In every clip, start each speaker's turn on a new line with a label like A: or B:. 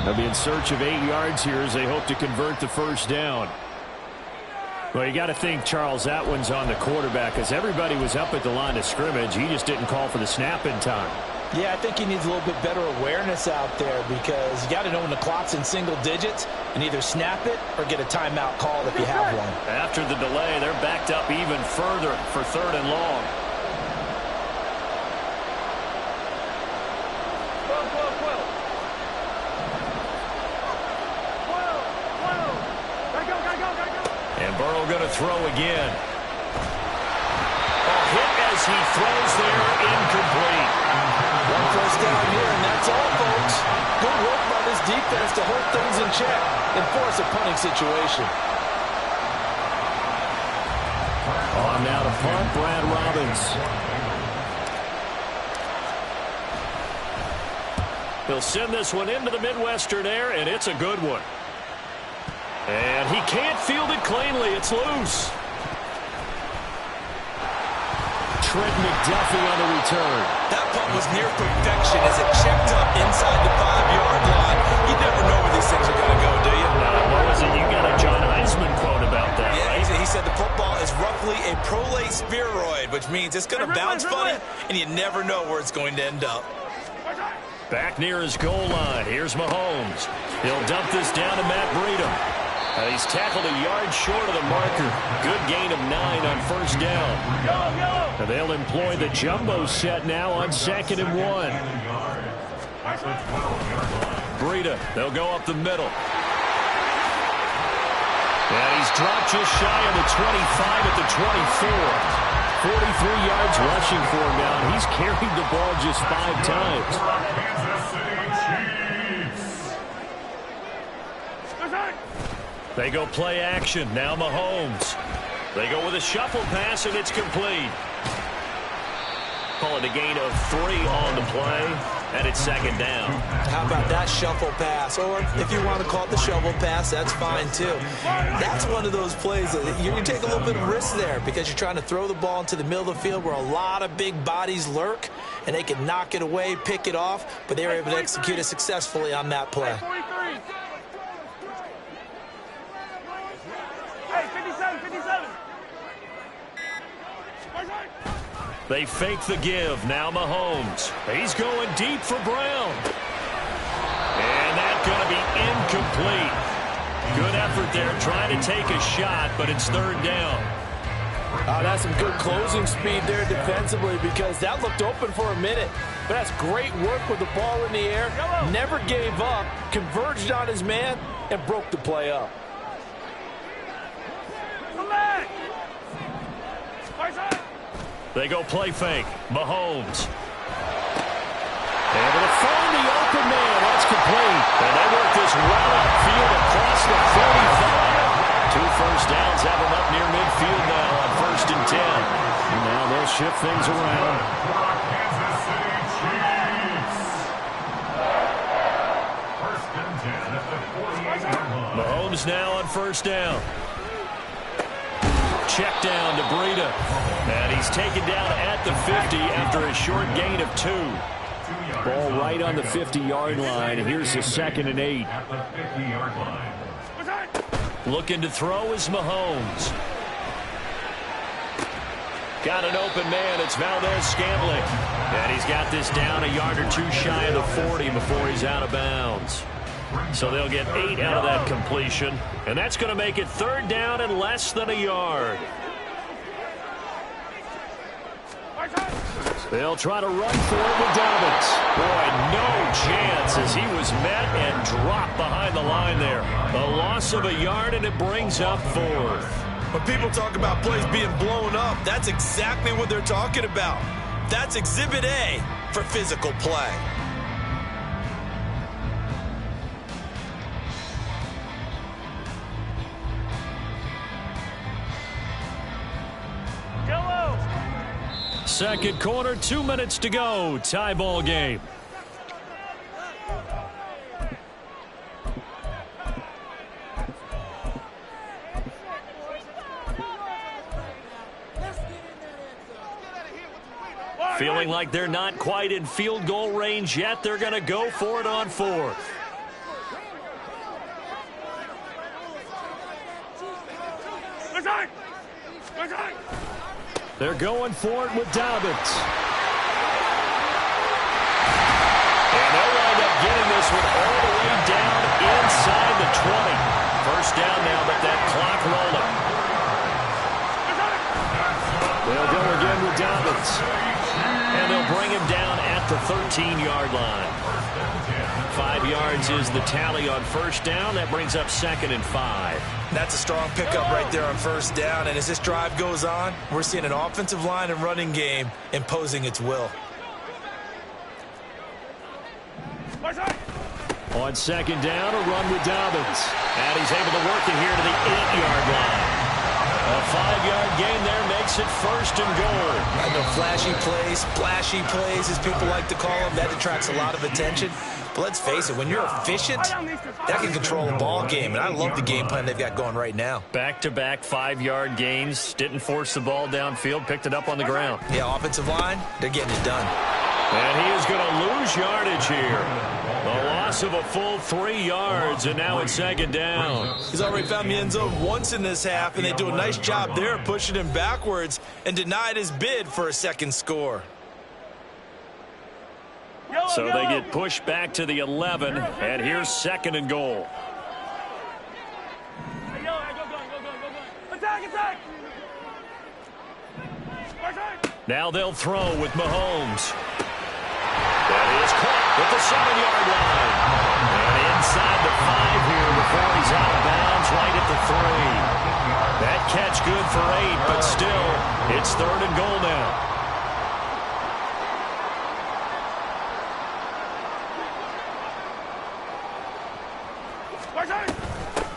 A: They'll be in search of 8 yards here as they hope to convert the first down. Well, you got to think, Charles, that one's on the quarterback as everybody was up at the line of scrimmage. He just didn't call for the snap in time.
B: Yeah, I think he needs a little bit better awareness out there because you got to know when the clock's in single digits and either snap it or get a timeout called if you have one.
A: After the delay, they're backed up even further for 3rd and long. And Burrow going to throw again. A hit as he throws there, incomplete.
B: One first down here, and that's all, folks. Good work by this defense to hold things in check and force a punting situation.
A: On now to punt, Brad Robbins. He'll send this one into the Midwestern air, and it's a good one. And he can't field it cleanly. It's loose. Trent McDuffie on the return.
C: That punt was near perfection as it checked up inside the 5-yard line. You never know where these things are going to go, do you?
A: What was it? You got a John Heisman quote about that, right?
C: He said the football is roughly a prolate spheroid, which means it's going to bounce funny, and you never know where it's going to end up.
A: Back near his goal line. Here's Mahomes. He'll dump this down to Matt Breida. He's tackled a yard short of the marker. Good gain of 9 on first down. And they'll employ the jumbo set now on 2nd and 1. Breida, they'll go up the middle. And he's dropped just shy of the 25 at the 24. 43 yards rushing for him now. And he's carried the ball just 5 times. They go play action. Now Mahomes. They go with a shuffle pass, and it's complete. Call it a gain of 3 on the play, and it's 2nd down.
B: How about that shuffle pass? Or if you want to call it the shovel pass, that's fine too. That's one of those plays that you take a little bit of risk there because you're trying to throw the ball into the middle of the field where a lot of big bodies lurk, and they can knock it away, pick it off, but they were able to execute it successfully on that play.
A: They fake the give. Now Mahomes. He's going deep for Brown. And that's going to be incomplete. Good effort there trying to take a shot, but it's 3rd down.
B: That's some good closing speed there defensively because that looked open for a minute. But that's great work with the ball in the air. Never gave up, converged on his man, and broke the play up.
A: They go play fake. Mahomes. Able to find the open man. That's complete. And they work this well upfield across the 35. 2 first downs have them up near midfield now on 1st and 10. And now they'll shift things around. Mahomes now on 1st down. Check down to Breida. And he's taken down at the 50 after a short gain of 2. Ball right on the 50-yard line. Here's the 2nd and 8. Looking to throw is Mahomes. Got an open man. It's Valdez-Scantling. And he's got this down a yard or 2 shy of the 40 before he's out of bounds. So they'll get 8 out of that completion. And that's going to make it 3rd down and less than a yard. They'll try to run for it with Dobbins. Boy, no chance as he was met and dropped behind the line there. A loss of a yard, and it brings up 4th.
C: When people talk about plays being blown up, that's exactly what they're talking about. That's Exhibit A for physical play.
A: Second quarter, 2 minutes to go. Tie ball game. Feeling like they're not quite in field goal range yet. They're going to go for it on 4th. They're going for it with Dobbins. And they'll wind up getting this one all the way down inside the 20. First down now, but that clock rolling. They'll go again with Dobbins. And they'll bring him down at the 13-yard line. 5 yards is the tally on first down. That brings up 2nd and 5.
B: That's a strong pickup right there on first down. And as this drive goes on, we're seeing an offensive line and running game imposing its will.
A: On second down, a run with Dobbins. And he's able to work it here to the 8-yard line. A 5-yard gain there makes it 1st and goal.
B: I know flashy plays, splashy plays, as people like to call them, that attracts a lot of attention. But let's face it, when you're efficient, that can control a ball game. And I love the game plan they've got going right now.
A: Back-to-back 5-yard gains. Didn't force the ball downfield. Picked it up on the ground.
B: Yeah, offensive line, they're getting it done.
A: And he is going to lose yardage here. A loss of a full 3 yards, and now it's 2nd down.
B: He's already found the end zone once in this half, and they do a nice job there pushing him backwards and denied his bid for a second score.
A: So they get pushed back to the 11, and here's 2nd and goal. Now they'll throw with Mahomes. That is caught at the 7-yard line. And inside the 5 here before he's out of bounds right at the 3. That catch good for 8, but still, it's 3rd and goal now.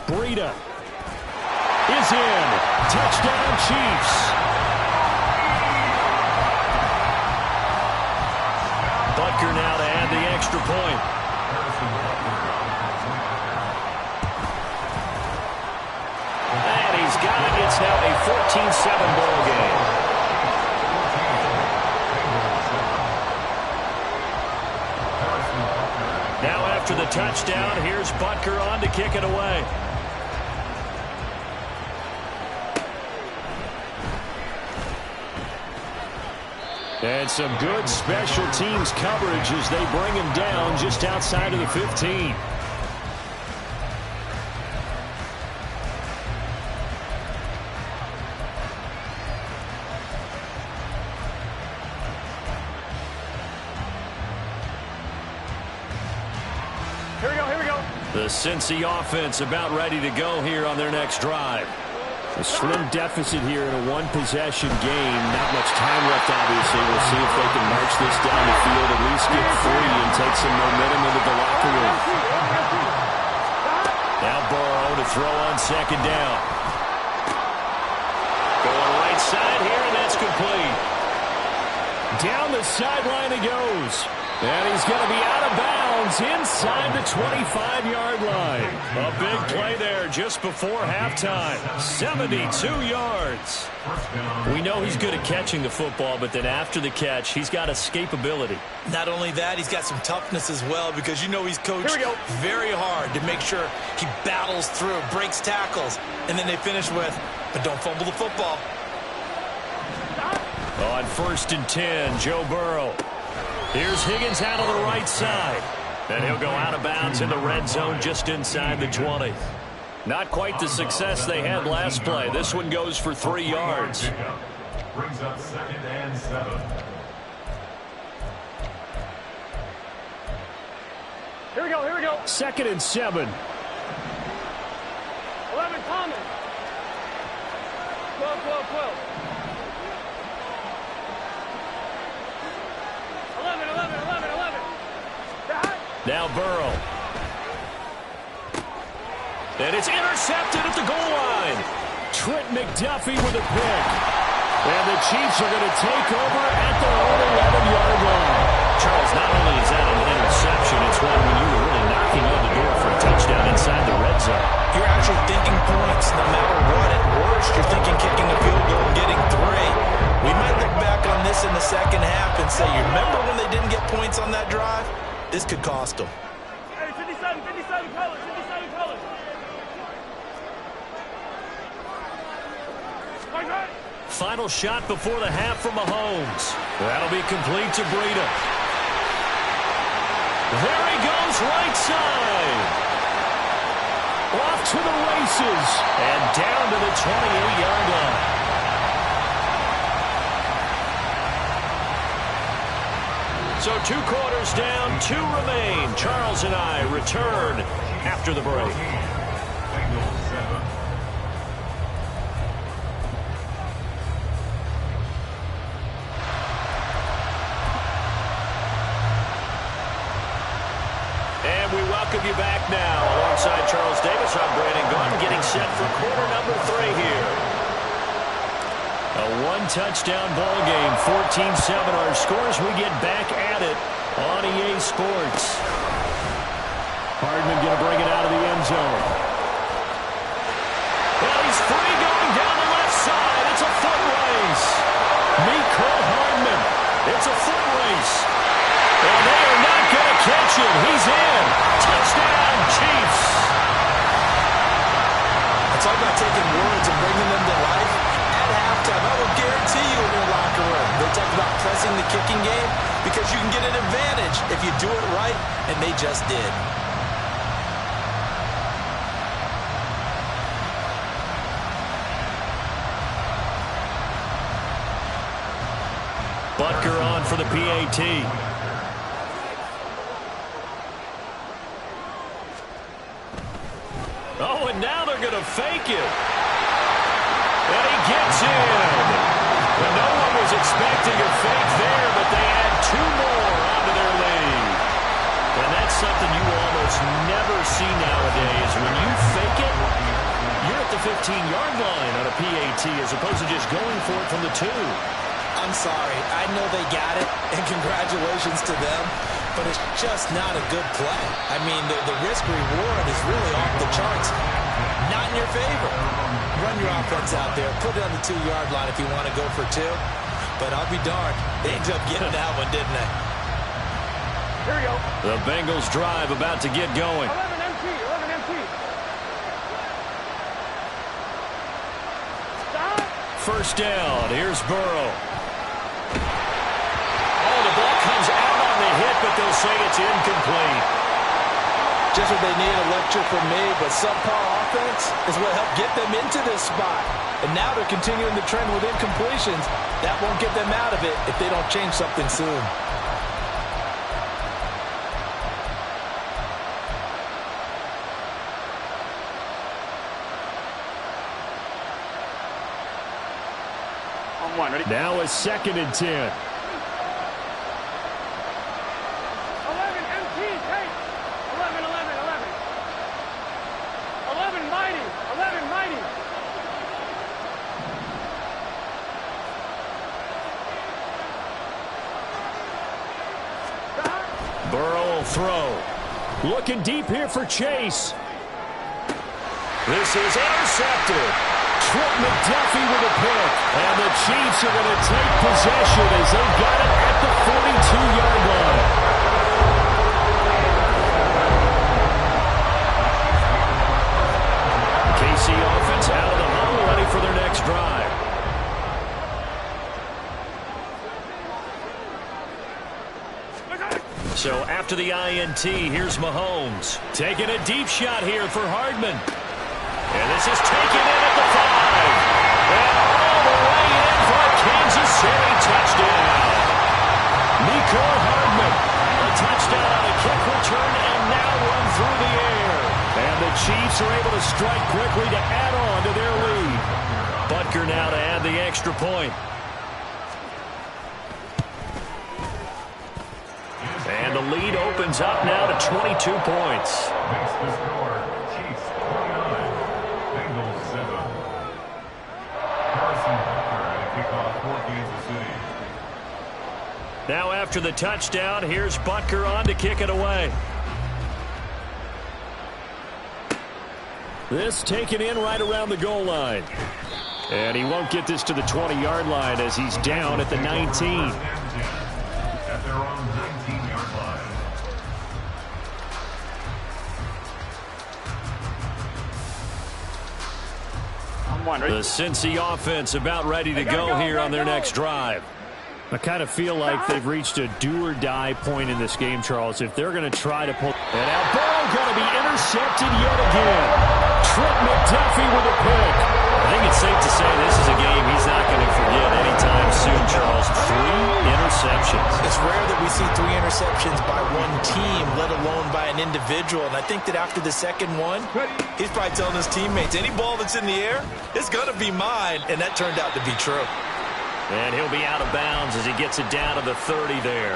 A: Breida is in. Touchdown, Chiefs. Butker now to add the extra point. And he's got it. It's now a 14-7 ball game. Now after the touchdown, here's Butker on to kick it away. And some good special teams coverage as they bring him down just outside of the 15. Here we go. The Cincy offense about ready to go here on their next drive. A slim deficit here in a one-possession game. Not much time left, obviously. We'll see if they can march this down the field, at least get free and take some momentum into the locker room. Now Burrow to throw on second down. Going right side here, and that's complete. Down the sideline he goes. And he's going to be out of bounds inside the 25-yard line. A big play there just before halftime. 72 yards. We know he's good at catching the football, but then after the catch, he's got escapability.
B: Not only that, he's got some toughness as well, because you know he's coached very hard to make sure he battles through, breaks tackles, and then they finish with, but don't fumble the football.
A: On 1st and 10, Joe Burrow. Here's Higgins out of the right side. And he'll go out of bounds in the red zone just inside the 20. Not quite the success they had last play. This one goes for 3 yards.
D: Brings up 2nd and 7.
A: Here we go. 2nd and 7.
E: 11, Thomas. 12. 11.
A: Now Burrow. And it's intercepted at the goal line. Trent McDuffie with a pick. And the Chiefs are going to take over at their own 11-yard line. Charles, not only is that an interception, it's one when you were really knocking on the door for a touchdown inside the red zone.
B: You're actually thinking points no matter what. At worst, you're thinking kicking a field goal and getting 3. We might look back on this in the second half and say, you remember when they didn't get points on that drive? This could cost them.
E: Hey, 57 colors.
A: Final shot before the half from Mahomes. That'll be complete to Breida. There he goes, right side. Off to the races. And down to the 28-yard line. So 2 quarters down, 2 remain. Charles and I return after the break. And we welcome you back now. Alongside Charles Davis, I'm Brandon Gaudin, getting set for quarter number 3 here. A 1-touchdown ball game, 14-7 our scores. We get back at it on EA Sports. Hardman going to bring it out of the end zone. Well, he's free going down the left side. It's a foot race. Mecole Hardman. It's a foot race. And they are not going to catch him. He's in. Touchdown, Chiefs.
B: It's all about taking words and bringing them to life. At halftime, I will guarantee you in your locker room, they talk about pressing the kicking game because you can get an advantage if you do it right, and they just did.
A: Butker on for the PAT. Oh, and now they're going to fake it. And he gets in. Well, no one was expecting a fake there, but they add 2 more onto their lead. And that's something you almost never see nowadays. When you fake it, you're at the 15-yard line on a PAT as opposed to just going for it from the 2.
B: I'm sorry. I know they got it, and congratulations to them, but it's just not a good play. I mean, the risk-reward is really off the charts. Not in your favor. Run your offense out there. Put it on the 2-yard line if you want to go for 2. But I'll be darned. They ended up getting that one, didn't they?
E: Here we go.
A: The Bengals drive about to get going.
E: 11 MT, 11 MT. Stop.
A: First down. Here's Burrow. Oh, the ball comes out on the hit, but they'll say it's incomplete.
B: Just what they need, a lecture from me, but subpar offense is what helped get them into this spot. And now they're continuing the trend with incompletions. That won't get them out of it if they don't change something soon.
E: On 1, ready?
A: Now a 2nd and 10.
E: 11 MT, take. 11, 11, 11. 11 mighty, 11 mighty. Stop.
A: Burrow will throw. Looking deep here for Chase. This is intercepted. Trent McDuffie with a pick. And the Chiefs are going to take possession as they've got it at the 42-yard line. KC offense out of the huddle, ready for their next drive. So after the INT, here's Mahomes. Taking a deep shot here for Hardman. And this is taken in at the 5. And all the way in for a Kansas City touchdown. Mecole Hardman. A touchdown on a kick return and now run through the air. And the Chiefs are able to strike quickly to add on to their lead. Butker now to add the extra point. And the lead opens up now to 22 points.
D: Makes the score Chiefs 29, Bengals 7. Carson Butker at a kickoff for Kansas City.
A: Now after the touchdown, here's Butker on to kick it away. This taken in right around the goal line. And he won't get this to the 20-yard line as he's down at the 19.
D: At their own 19-yard line.
E: On one. Ready?
A: The Cincy offense about ready to go here on their next drive.
F: I kind of feel like they've reached a do-or-die point in this game, Charles. If they're going to try to pull...
A: And now Burrow going to be intercepted yet again. Trent McDuffie with a pick. I think it's safe to say this is a game he's not going to forget anytime soon, Charles. 3 interceptions.
B: It's rare that we see 3 interceptions by one team, let alone by an individual. And I think that after the second one,
C: He's probably telling his teammates, any ball that's in the air, it's going to be mine. And that turned out to be true.
A: And he'll be out of bounds as he gets it down to the 30 there.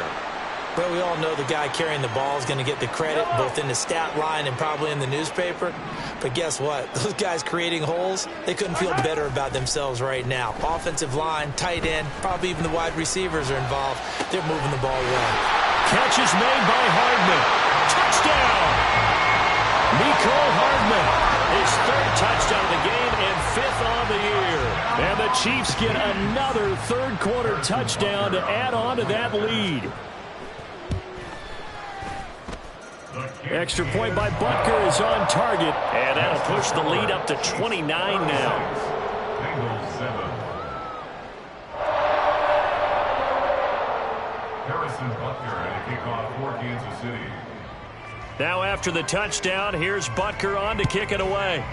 B: Well, we all know the guy carrying the ball is going to get the credit, both in the stat line and probably in the newspaper. But guess what? Those guys creating holes, they couldn't feel better about themselves right now. Offensive line, tight end, probably even the wide receivers are involved. They're moving the ball well.
A: Catch is made by Hardman. Touchdown! Nico Hardman. His 3rd touchdown of the game and 5th on the year. And the Chiefs get another third-quarter touchdown to add on to that lead. Extra point by Butker is on target. And that'll push the lead up to 29 now.
D: Bengals 7. Harrison Butker at a kickoff for Kansas City.
A: Now after the touchdown, here's Butker on to kick it away.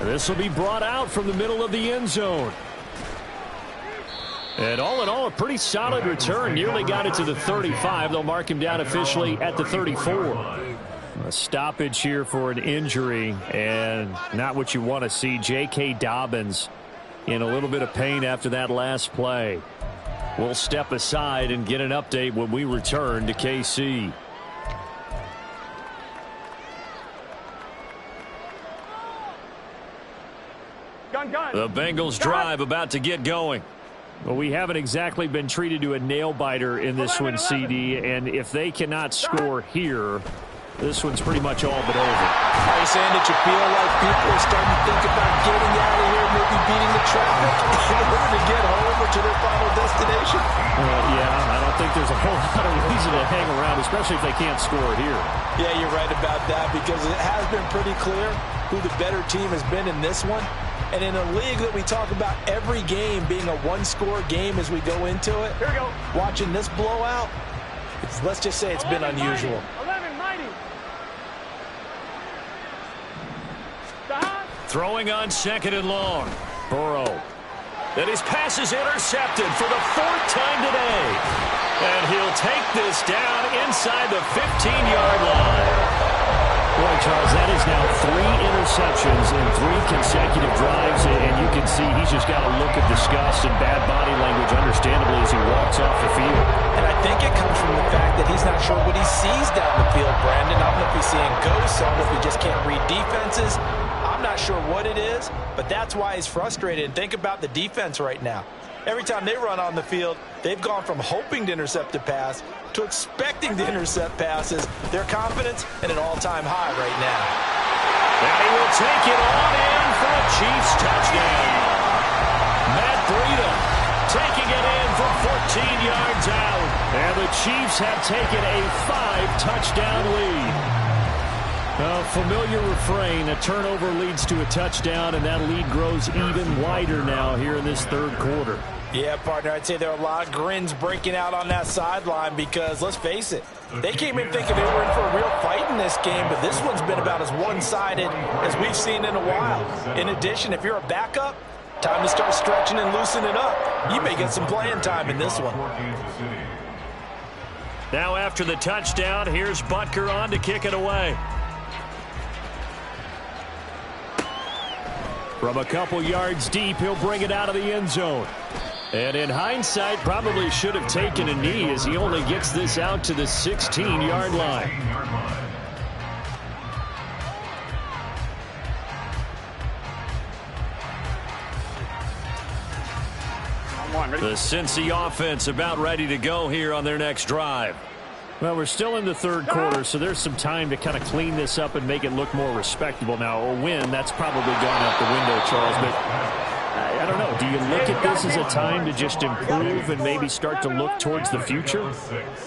A: This will be brought out from the middle of the end zone. And all in all, a pretty solid return. Nearly got it to the 35. They'll mark him down officially at the 34. A stoppage here for an injury, and not what you want to see. J.K. Dobbins in a little bit of pain after that last play. We'll step aside and get an update when we return to KC.
E: Gun.
A: The Bengals drive about to get going.
F: Well, we haven't exactly been treated to a nail-biter in this one, CD, and if they cannot score here, this one's pretty much all but over.
B: Are you saying that you feel like people are starting to think about getting out of here, maybe beating the traffic in order to get home or to their final destination?
F: Yeah, I don't think there's a whole lot of reason to hang around, especially if they can't score here.
B: Yeah, you're right about that, because it has been pretty clear who the better team has been in this one. And in a league that we talk about every game being a one-score game as we go into it,
E: Here we go.
B: watching this blowout, let's just say it's been unusual.
E: 11 mighty.
A: Throwing on 2nd and long. Burrow. And his pass is intercepted for the 4th time today. And he'll take this down inside the 15-yard line.
F: Boy, Charles, that is now 3 interceptions in 3 consecutive drives, and you can see he's just got a look of disgust and bad body language, understandably, as he walks off the field.
B: And I think it comes from the fact that he's not sure what he sees down the field, Brandon. I don't know if he's seeing ghosts. I don't know if he just can't read defenses. I'm not sure what it is, but that's why he's frustrated. And think about the defense right now. Every time they run on the field, they've gone from hoping to intercept a pass to expecting to intercept passes. Their confidence at an all-time high right now.
A: And he will take it on in for a Chiefs touchdown. Matt Breida taking it in from 14 yards out.
F: And the Chiefs have taken a 5-touchdown lead. A familiar refrain, a turnover leads to a touchdown, and that lead grows even wider now here in this 3rd quarter.
B: Yeah, partner, I'd say there are a lot of grins breaking out on that sideline because, let's face it, they came in thinking they were in for a real fight in this game, but this one's been about as one-sided as we've seen in a while. In addition, if you're a backup, time to start stretching and loosening up. You may get some playing time in this one.
A: Now after the touchdown, here's Butker on to kick it away.
F: From a couple yards deep, he'll bring it out of the end zone.
A: And in hindsight, probably should have taken a knee as he only gets this out to the 16-yard line. The Cincy offense about ready to go here on their next drive.
F: Well, we're still in the 3rd quarter, so there's some time to kind of clean this up and make it look more respectable. Now, a win, that's probably gone out the window, Charles, but I don't know. Do you look at this as a time to just improve and maybe start to look towards the future?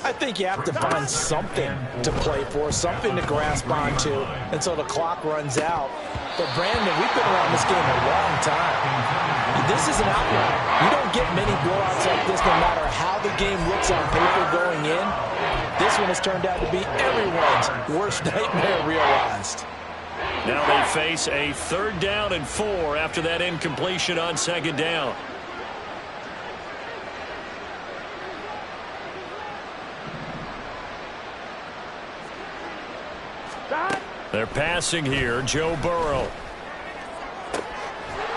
B: I think you have to find something to play for, something to grasp onto until the clock runs out. But, Brandon, we've been around this game a long time. This is an outlier. You don't get many blowouts like this no matter how the game looks on paper going in. This one has turned out to be everyone's worst nightmare realized.
A: Now they face a 3rd down and 4 after that incompletion on 2nd down. They're passing here. Joe Burrow.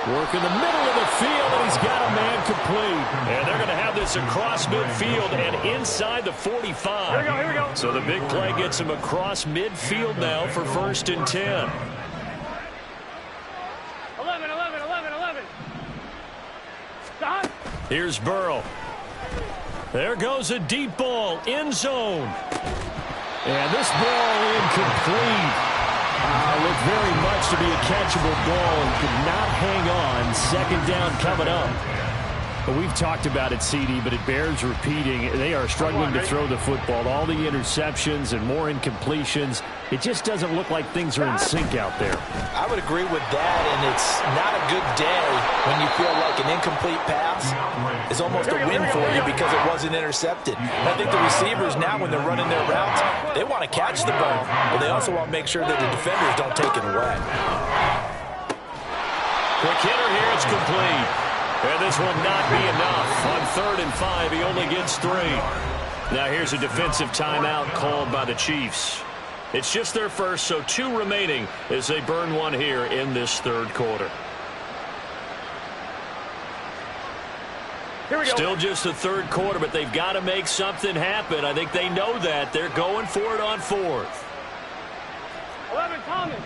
A: Work in the middle of the field, and he's got a man complete. And they're going to have this across midfield and inside the 45.
E: Here we go.
A: So the big play gets him across midfield now for 1st and 10.
E: 11. Stop.
A: Here's Burrow. There goes a deep ball, end zone. And this ball incomplete. Looked very much to be a catchable ball and could not hang on. 2nd down coming up.
F: Well, we've talked about it, CD, but it bears repeating. They are struggling to throw the football. All the interceptions and more incompletions. It just doesn't look like things are in sync out there.
B: I would agree with that, and it's not a good day when you feel like an incomplete pass is almost a win for you because it wasn't intercepted. And I think the receivers now, when they're running their routes, they want to catch the ball, but they also want to make sure that the defenders don't take it away.
A: Quick hitter here, it's complete. And this will not be enough. On 3rd and 5, he only gets 3. Now here's a defensive timeout called by the Chiefs. It's just their first, so 2 remaining as they burn one here in this 3rd quarter.
E: Here we go.
A: Still just the 3rd quarter, but they've got to make something happen. I think they know that. They're going for it on 4th.
E: 11, Thomas.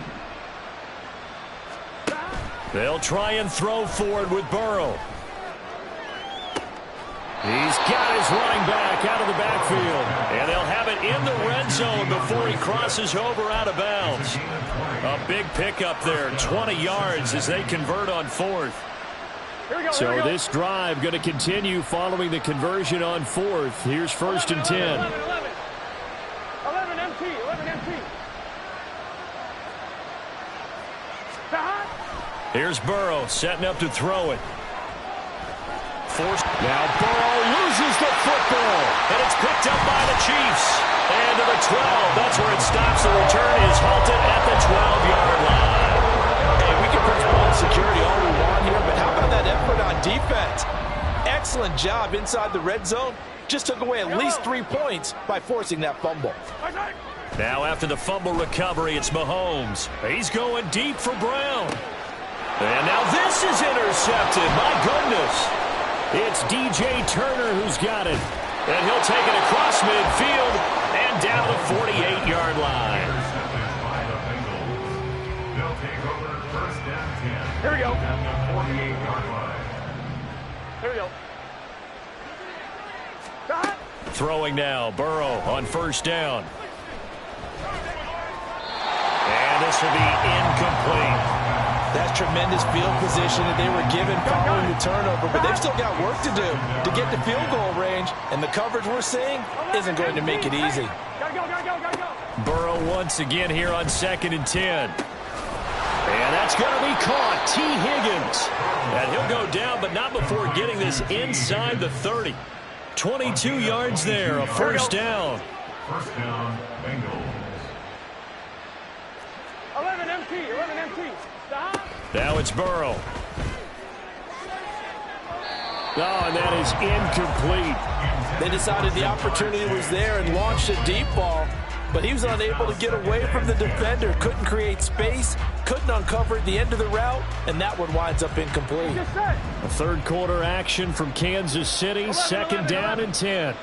A: They'll try and throw forward with Burrow. He's got his running back out of the backfield. And they'll have it in the red zone before he crosses over out of bounds. A big pickup there, 20 yards as they convert on 4th.
F: So this drive going to continue following the conversion on 4th. Here's 1st and 10.
E: 11 MT.
A: Here's Burrow setting up to throw it. Now Burrow loses the football. And it's picked up by the Chiefs. And to the 12. That's where it stops. The return is halted at the 12-yard line.
B: Hey, we can push ball security all we want here, but how about that effort on defense? Excellent job inside the red zone. Just took away at least 3 points by forcing that fumble.
A: Now after the fumble recovery, it's Mahomes. He's going deep for Brown. And now this is intercepted. My goodness. It's DJ Turner who's got it. And he'll take it across midfield and down the 48-yard line.
D: They'll take over 1st and 10.
E: Here we go.
D: At the 48-yard line.
E: Here we go.
A: Throwing now, Burrow on 1st down. And this will be incomplete.
B: That's tremendous field position that they were given following the turnover, but they've still got work to do to get to field goal range, and the coverage we're seeing isn't going to make it easy.
E: Gotta go.
A: Burrow once again here on 2nd and 10. And that's going to be caught. T. Higgins. And he'll go down, but not before getting this inside the 30. 22 yards there, a 1st down.
D: 1st down, Bengals.
E: 11 MT. Stop.
A: Now it's Burrow. Oh, and that is incomplete.
B: They decided the opportunity was there and launched a deep ball, but he was unable to get away from the defender, couldn't create space, couldn't uncover at the end of the route, and that one winds up incomplete.
A: A 3rd quarter action from Kansas City, 2nd down and 10.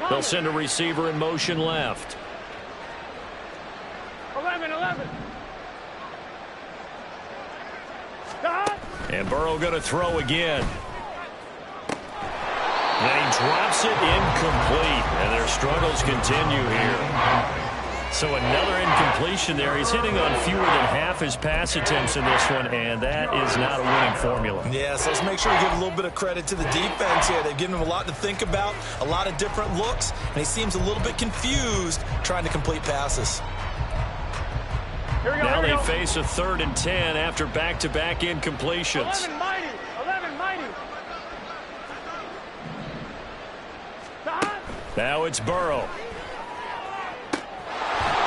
A: They'll send a receiver in motion left.
E: 11.
A: And Burrow going to throw again. Then he drops it incomplete. And their struggles continue here. So another incompletion there. He's hitting on fewer than half his pass attempts in this one, and that is not a winning formula.
C: Yeah, so let's make sure we give a little bit of credit to the defense here. They've given him a lot to think about, a lot of different looks, and he seems a little bit confused trying to complete passes.
A: Now they face a 3rd and 10 after back-to-back incompletions.
E: 11 mighty. 11 mighty.
A: Now it's Burrow.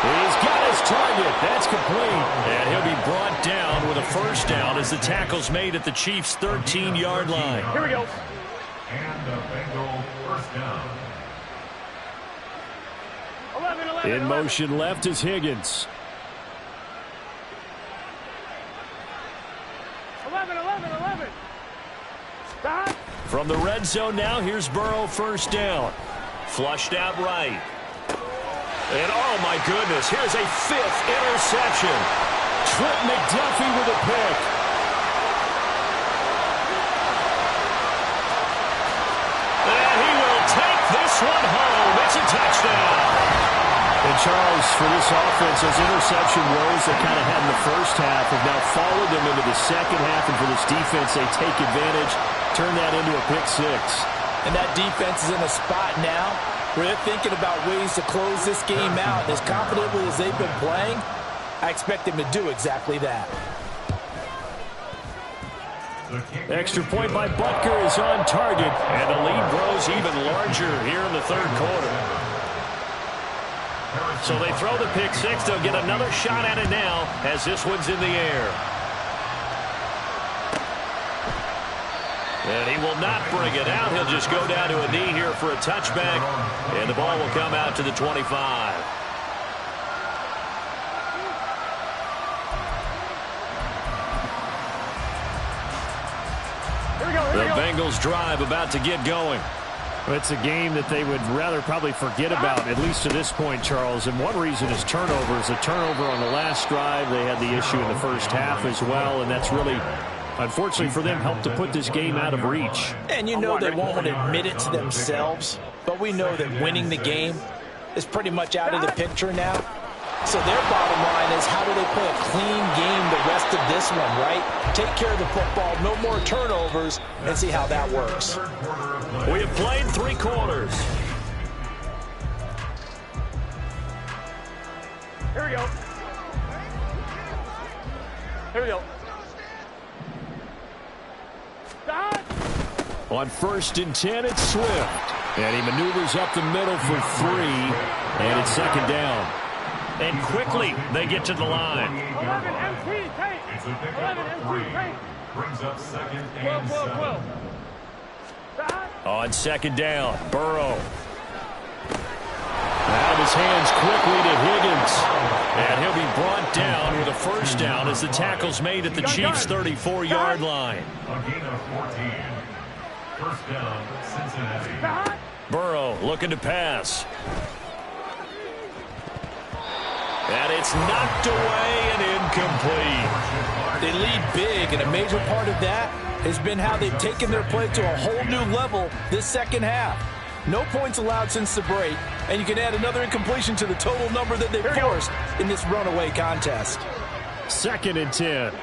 A: He's got his target. That's complete. And he'll be brought down with a first down as the tackle's made at the Chiefs' 13-yard line.
E: Here we go.
D: And the Bengal first down.
E: 11.
F: In motion left is Higgins.
E: 11.
A: From the red zone now, here's Burrow, first down. Flushed out right. And oh my goodness, here's a 5th interception. Trent McDuffie with a pick. And he will take this one home. It's a touchdown.
F: And Charles, for this offense, those interception woes they kind of had in the first half have now followed them into the second half. And for this defense, they take advantage, turn that into a pick 6.
B: And that defense is in a spot now where they're thinking about ways to close this game out. As confidently as they've been playing, I expect them to do exactly that.
A: Extra point by Butker is on target, and the lead grows even larger here in the 3rd quarter. So they throw the pick 6. They'll get another shot at it now as this one's in the air. And he will not bring it out. He'll just go down to a knee here for a touchback. And the ball will come out to the 25. The Bengals drive about to get going.
F: It's a game that they would rather probably forget about, at least to this point, Charles. And one reason is turnovers. A turnover on the last drive. They had the issue in the first half as well, and that's really, unfortunately for them, helped to put this game out of reach.
B: And you know they won't admit it to themselves, but we know that winning the game is pretty much out of the picture now. So their bottom line is, how do they play a clean game the rest of this one, right? Take care of the football, no more turnovers, and see how that works.
A: We have played 3 quarters.
E: Here we go. Here we go.
F: On 1st and 10, it's Swift. And he maneuvers up the middle for 3, and it's 2nd down.
A: And quickly, they get to the line.
E: 11 MT, take.
D: It's a pick
E: 11
D: up
E: MT,
D: 3.
E: take.
D: Brings up 2nd
E: 12,
D: and
E: 12,
D: 7.
E: 12.
A: On 2nd down, Burrow. Out of his hands quickly to Higgins. And he'll be brought down with a first down as the tackle's made at the Chiefs' 34-yard line.
D: A gain of 14. First down, Cincinnati.
A: Burrow looking to pass. And it's knocked away and incomplete.
B: They lead big, and a major part of that has been how they've taken their play to a whole new level this second half. No points allowed since the break, and you can add another incompletion to the total number that they've forced in this runaway contest.
F: 2nd and 10.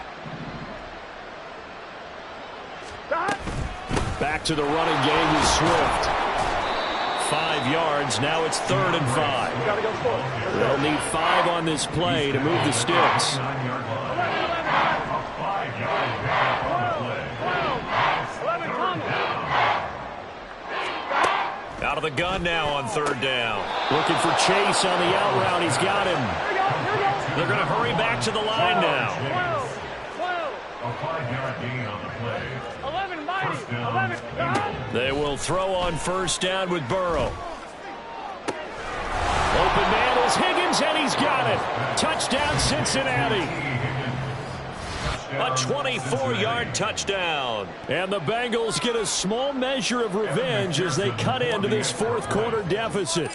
F: Back to the running game with Swift.
A: 5 yards. Now it's 3rd and 5.
F: They'll need 5 on this play to move the sticks.
A: Out of the gun now on 3rd down.
F: Looking for Chase on the out route. He's got him.
A: They're going to hurry back to the line now.
E: 12.
D: A 5-yard gain on the play.
E: 11 mighty.
D: First down,
E: 11.
A: They will throw on 1st down with Burrow.
F: Open man is Higgins, and he's got it. Touchdown, Cincinnati.
A: A 24-yard touchdown.
F: And the Bengals get a small measure of revenge as they cut into this 4th quarter deficit.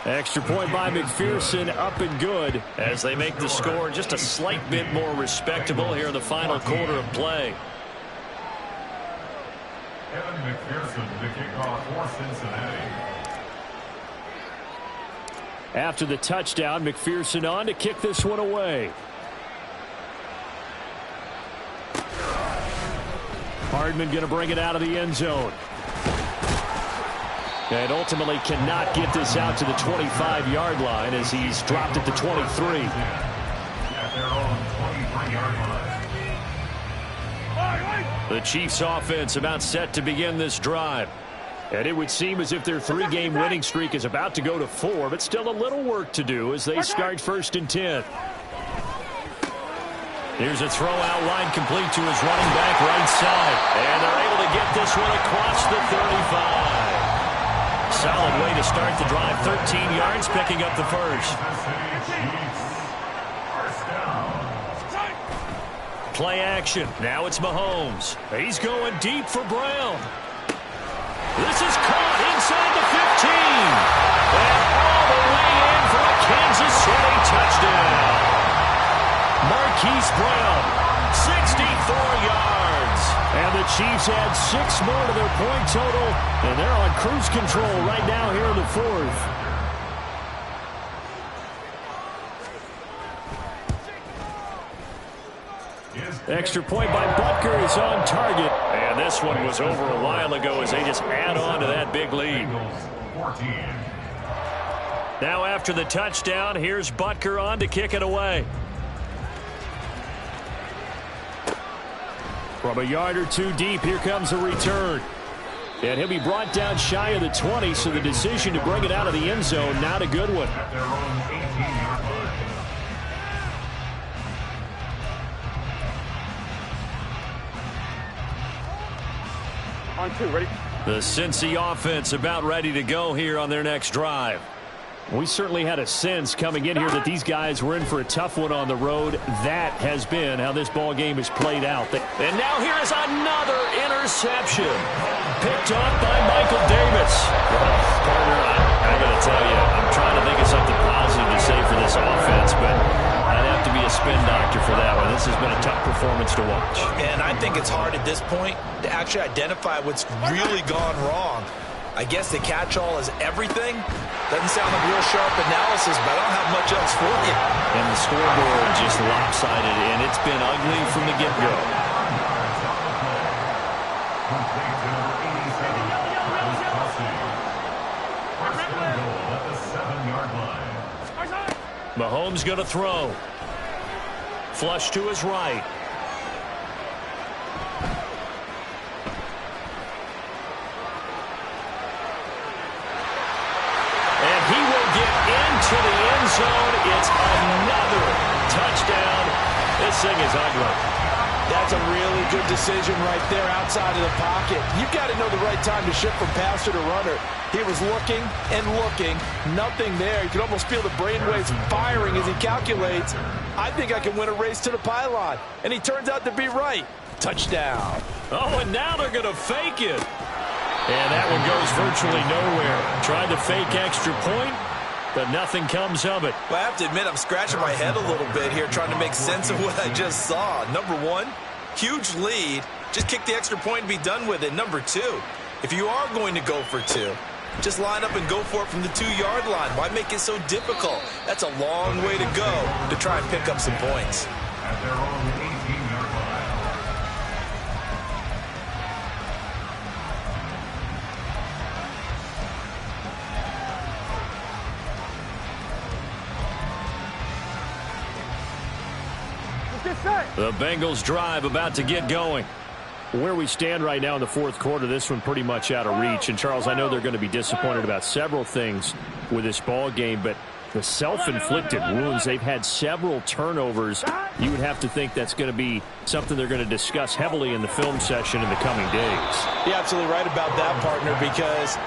F: Extra point by McPherson, up and good.
A: As they make the score just a slight bit more respectable here in the final quarter of play.
D: Kevin McPherson. Pearson to kick off for Cincinnati.
F: After the touchdown, McPherson on to kick this one away. Hardman going to bring it out of the end zone. And ultimately cannot get this out to the 25-yard line as he's dropped it to 23.
D: At their own 23-yard line.
A: The Chiefs offense about set to begin this drive.
F: And it would seem as if their three-game winning streak is about to go to 4, but still a little work to do as they start 1st and 10.
A: Here's a throw out line complete to his running back right side. And they're able to get this one across the 35. Solid way to start the drive. 13 yards, picking up the first. Play action. Now it's Mahomes. He's going deep for Brown. This is caught inside the 15. And all the way in for a Kansas City touchdown. Marquise Brown, 64 yards. And the Chiefs add 6 more to their point total, and they're on cruise control right now here in the 4th. Extra point by Butker is on target. And this one was over a while ago as they just add on to that big lead. Now after the touchdown, here's Butker on to kick it away. From a yard or two deep, here comes a return. And he'll be brought down shy of the 20, so the decision to bring it out of the end zone, not a good one.
D: At their own 18-yard line.
E: On 2, ready?
A: The Cincy offense about ready to go here on their next drive.
F: We certainly had a sense coming in here that these guys were in for a tough one on the road. That has been how this ball game has played out.
A: And now here is another interception. Picked off by Michael Davis. Partner, I'm going to tell you, I'm trying to think of something positive to say for this offense, but I'd have to be a spin doctor for that one. This has been a tough performance to watch.
B: And I think it's hard at this point to actually identify what's really gone wrong. I guess the catch-all is everything. Doesn't sound like real sharp analysis, but I don't have much else for you.
A: And the scoreboard just lopsided, and it's been ugly from the get-go.
D: Complete to number 87. Travis Kelce. First and goal at the 7-yard line.
A: Mahomes going to throw. Flush to his right. To the end zone. It's another touchdown. This thing is ugly.
B: That's a really good decision right there outside of the pocket. You've got to know the right time to shift from passer to runner. He was looking and looking. Nothing there. You can almost feel the brainwaves firing as he calculates. I think I can win a race to the pylon. And he turns out to be right. Touchdown.
A: Oh, and now they're going to fake it. And that one goes virtually nowhere. Tried to fake extra point, but nothing comes of it.
B: Well, I have to admit, I'm scratching my head a little bit here trying to make sense of what I just saw. Number one, huge lead. Just kick the extra point and be done with it. Number two, if you are going to go for 2, just line up and go for it from the 2-yard line. Why make it so difficult? That's a long way to go to try and pick up some points.
D: At their own 18-yard line.
A: The Bengals drive about to get going.
F: Where we stand right now in the 4th quarter, this one pretty much out of reach. And, Charles, I know they're going to be disappointed about several things with this ball game, but the self-inflicted wounds, they've had several turnovers. You would have to think that's going to be something they're going to discuss heavily in the film session in the coming days.
B: You're absolutely right about that, partner, because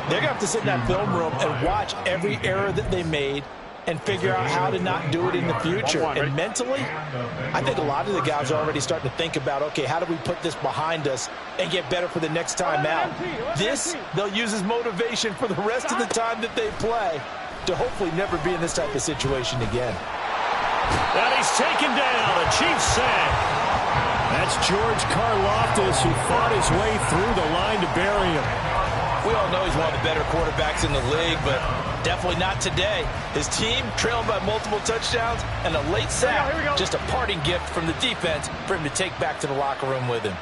B: they're going to have to sit in that film room and watch every error that they made and figure out how to not do it in the future. And mentally, I think a lot of the guys are already starting to think about, okay, how do we put this behind us and get better for the next time out? This, they'll use as motivation for the rest of the time that they play to hopefully never be in this type of situation again.
A: And he's taken down. A Chiefs sack. That
F: That's George Karlaftis, who fought his way through the line to bury him.
C: We all know he's one of the better quarterbacks in the league, but definitely not today. His team trailing by multiple touchdowns and a late sack.
E: Here we go.
C: Just a parting gift from the defense for him to take back to the locker room with him.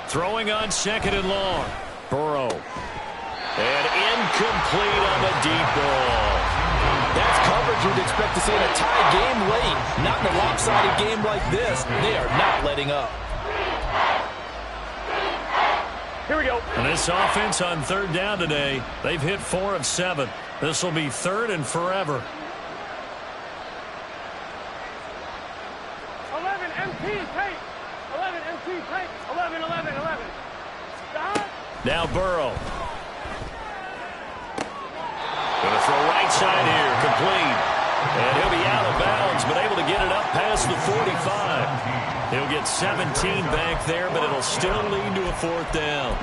A: Throwing on 2nd and long. Burrow. And incomplete on the deep ball.
C: That's coverage you'd expect to see in a tie game late. Not in a lopsided game like this. They are not letting up.
E: Here we go.
A: And this offense on 3rd down today, they've hit 4 of 7. This will be 3rd and forever.
E: 11 MT tape. 11 MT tape. 11, 11, 11.
A: Now Burrow. Going to throw right side here, complete. And he'll be out of bounds, but able to get it up past the 45. He'll get 17 back there, but it'll still lead to a 4th down.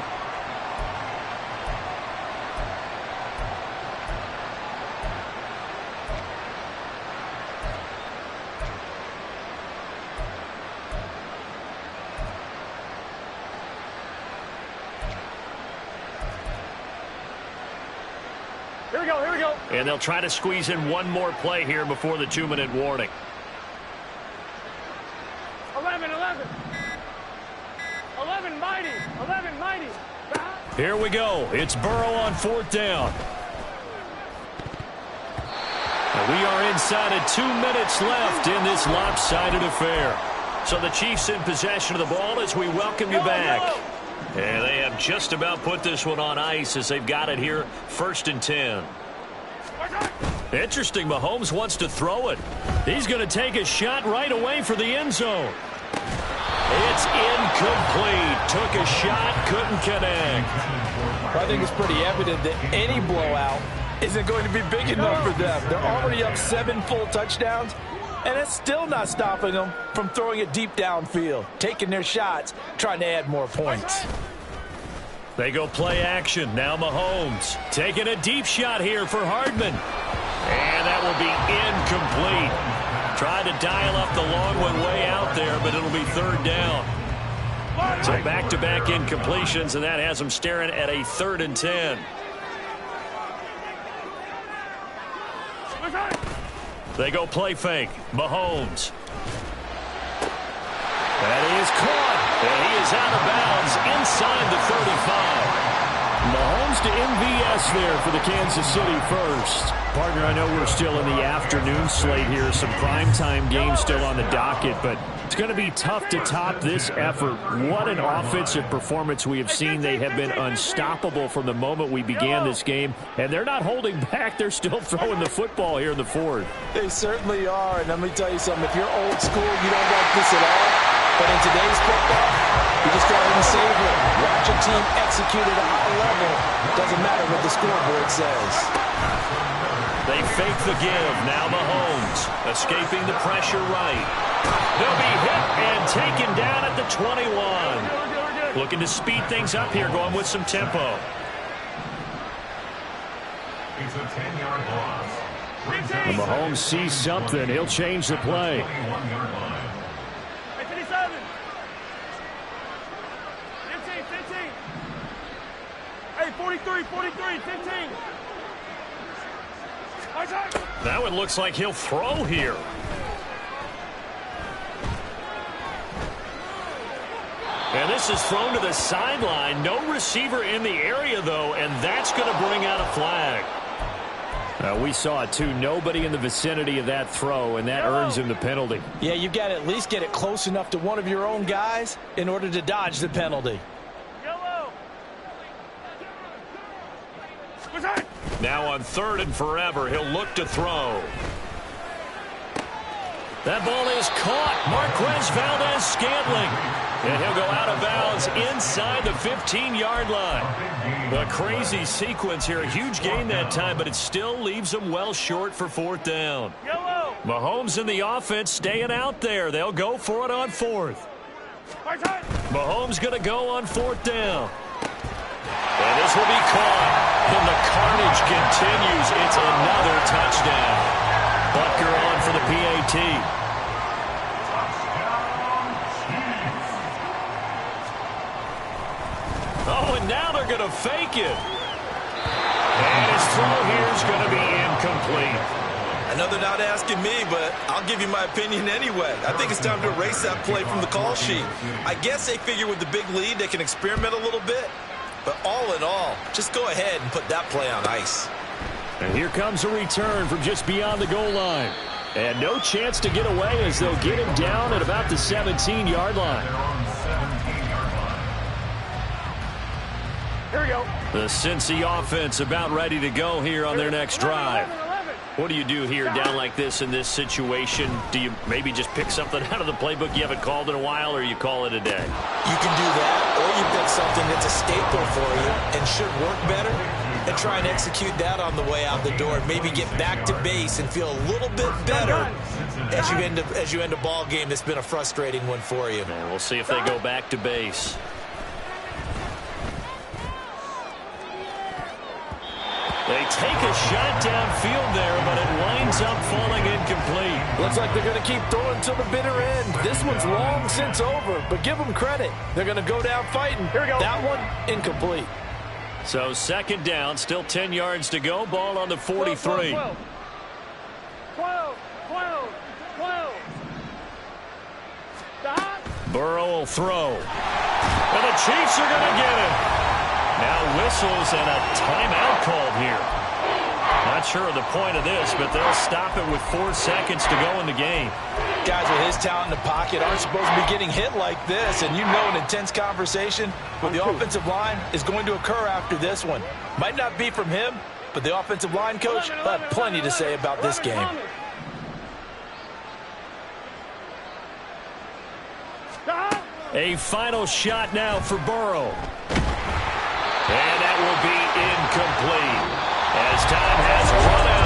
E: Here we go, here we go.
A: And they'll try to squeeze in one more play here before the 2-minute warning.
E: 11, 11. 11 mighty. 11 mighty.
A: Here we go. It's Burrow on 4th down. And we are inside of 2 minutes left in this lopsided affair. So the Chiefs in possession of the ball as we welcome you back. And they have just about put this one on ice as they've got it here, 1st and 10. Interesting, Mahomes wants to throw it. He's going to take a shot right away for the end zone. It's incomplete. Took a shot, couldn't connect.
C: I think it's pretty evident that any blowout isn't going to be big enough for them. They're already up 7 full touchdowns, and it's still not stopping them from throwing it deep downfield, taking their shots, trying to add more points.
A: They go play action. Now Mahomes taking a deep shot here for Hardman. And that will be incomplete. Tried to dial up the long one way out there, but it'll be 3rd down. So back-to-back incompletions, and that has them staring at a 3rd and 10. They go play fake. Mahomes. That is caught. And he is out of bounds inside the 35.
F: Mahomes to MVS there for the Kansas City first. Partner, I know we're still in the afternoon slate here. Some primetime games still on the docket, but it's going to be tough to top this effort. What an offensive performance we have seen. They have been unstoppable from the moment we began this game, and they're not holding back. They're still throwing the football here in the 4th.
C: They certainly are, and let me tell you something. If you're old school, you don't like this at all. But in today's football, you just go ahead and savor it. Watch a team execute at a high level. Doesn't matter what the scoreboard says.
A: They fake the give. Now Mahomes escaping the pressure right. They'll be hit and taken down at the 21. Looking to speed things up here, going with some tempo.
D: It's a 10-yard loss.
F: When Mahomes sees something, he'll change the play.
D: 21-yard line.
E: 57. 15, 15. Hey, 43, 43, 15.
A: That one looks like he'll throw here. And this is thrown to the sideline. No receiver in the area, though, and that's going to bring out a flag.
F: We saw it, too. Nobody in the vicinity of that throw, and that earns him the penalty.
C: Yeah, you've got to at least get it close enough to one of your own guys in order to dodge the penalty.
E: Yellow.
A: Now on 3rd and forever, he'll look to throw. That ball is caught. Marquez Valdez-Scantling. And he'll go out of bounds inside the 15-yard line. A crazy sequence here. A huge gain that time, but it still leaves them well short for 4th down.
E: Yellow.
A: Mahomes and the offense staying out there. They'll go for it on 4th. Mahomes going to go on 4th down. And this will be caught. And the carnage continues. It's another touchdown. Butker on for the PAT. and now they're going to fake it. And his throw here is going to be incomplete.
B: Another not asking me, but I'll give you my opinion anyway. I think it's time to erase that play from the call sheet. I guess they figure with the big lead they can experiment a little bit. But all in all, just go ahead and put that play on ice.
F: And here comes a return from just beyond the goal line. And no chance to get away as they'll get him down at about the 17-yard line.
E: Here we go.
A: The Cincy offense about ready to go here on their next drive. What do you do here down like this in this situation? Do you maybe just pick something out of the playbook you haven't called in a while, or you call it a day?
B: You can do that, or you pick something that's a staple for you and should work better and try and execute that on the way out the door. Maybe get back to base and feel a little bit better as you end a ball game that's been a frustrating one for you.
A: And we'll see if they go back to base. They take a shot downfield there, but it winds up falling incomplete.
C: Looks like they're going to keep throwing till the bitter end. This one's long since over, but give them credit. They're going to go down fighting.
E: Here we go.
C: That one, incomplete.
A: So second down, still 10 yards to go. Ball on the 43.
E: 12. Stop.
A: Burrow will throw. And the Chiefs are going to get it. Now whistles and a timeout called here. Not sure of the point of this, but they'll stop it with 4 seconds to go in the game.
C: Guys with his talent in the pocket aren't supposed to be getting hit like this, and you know an intense conversation with the offensive line is going to occur after this one. Might not be from him, but the offensive line coach will have plenty to say about this game.
A: A final shot now for Burrow. And that will be incomplete as time has run out.